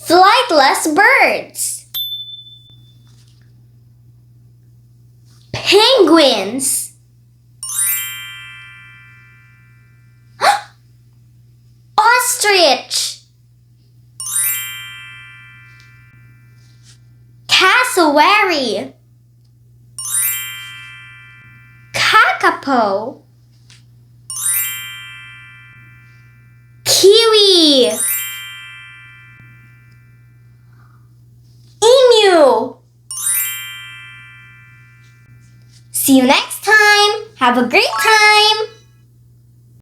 Flightless birds. Penguins. Ostrich. Cassowary. Kakapo. Kiwi. Emu. See you next time. Have a great time.